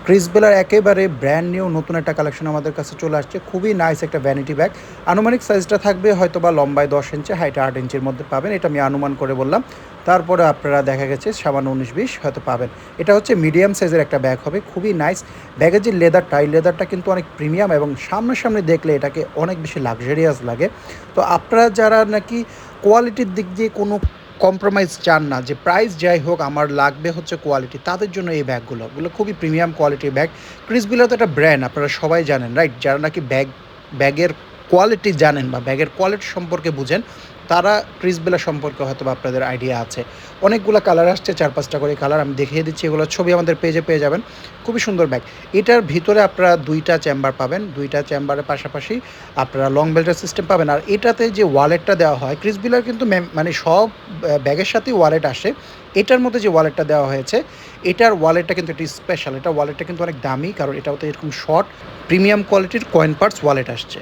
ক্রিসবেলার একেবারে brand new নতুন একটা কালেকশন আমাদের কাছে চলে আসছে। খুবই নাইস একটা ভ্যানিটি ব্যাগ। আনুমানিক সাইজটা থাকবে হয়তোবা লম্বায় 10 ইঞ্চি, হাইটে 8 ইঞ্চির মধ্যে পাবেন। এটা আমি অনুমান করে বললাম। তারপরে আপনারা দেখা গেছে সামান্য 19-20 হয়তো পাবেন। এটা হচ্ছে মিডিয়াম সাইজের একটা ব্যাগ হবে। খুবই নাইস। ব্যাগের যে লেদারটা, এই লেদারটা কিন্তু অনেক প্রিমিয়াম এবং সামনাসামনি দেখলে এটাকে অনেক বেশি লাক্সারিয়াস লাগে। তো আপনারা যারা নাকি কোয়ালিটির দিক দিয়ে কোনো কম্প্রোমাইজ চান না, যে প্রাইস যাই হোক আমার লাগবে হচ্ছে কোয়ালিটি, তাদের জন্য এই ব্যাগগুলো খুবই প্রিমিয়াম কোয়ালিটির ব্যাগ। ক্রিসবিলা তো একটা ব্র্যান্ড, আপনারা সবাই জানেন, রাইট? যারা নাকি ব্যাগের কোয়ালিটি জানেন বা ব্যাগের কোয়ালিটি সম্পর্কে বুঝেন, তারা ক্রিসবিলা সম্পর্কে হয়তো বা আপনাদের আইডিয়া আছে। অনেকগুলো কালার আসছে, 4-5টা করে কালার আমি দেখিয়ে দিচ্ছি। এগুলো ছবি আমাদের পেজে পেয়ে যাবেন। খুবই সুন্দর ব্যাগ। এটার ভিতরে আপনারা 2টা চেম্বার পাবেন। 2টা চেম্বারের পাশাপাশি আপনারা লং বেল্টের সিস্টেম পাবেন। আর এটাতে যে ওয়ালেটটা দেওয়া হয়, ক্রিসবিলার কিন্তু মানে সব ব্যাগের সাথেই ওয়ালেট আসে। এটার মধ্যে যে ওয়ালেটটা দেওয়া হয়েছে, এটার ওয়ালেটটা কিন্তু একটি স্পেশাল। এটা ওয়ালেটটা কিন্তু অনেক দামি, কারণ এটাতে এরকম শর্ট প্রিমিয়াম কোয়ালিটির কয়েন পার্টস ওয়ালেট আসছে।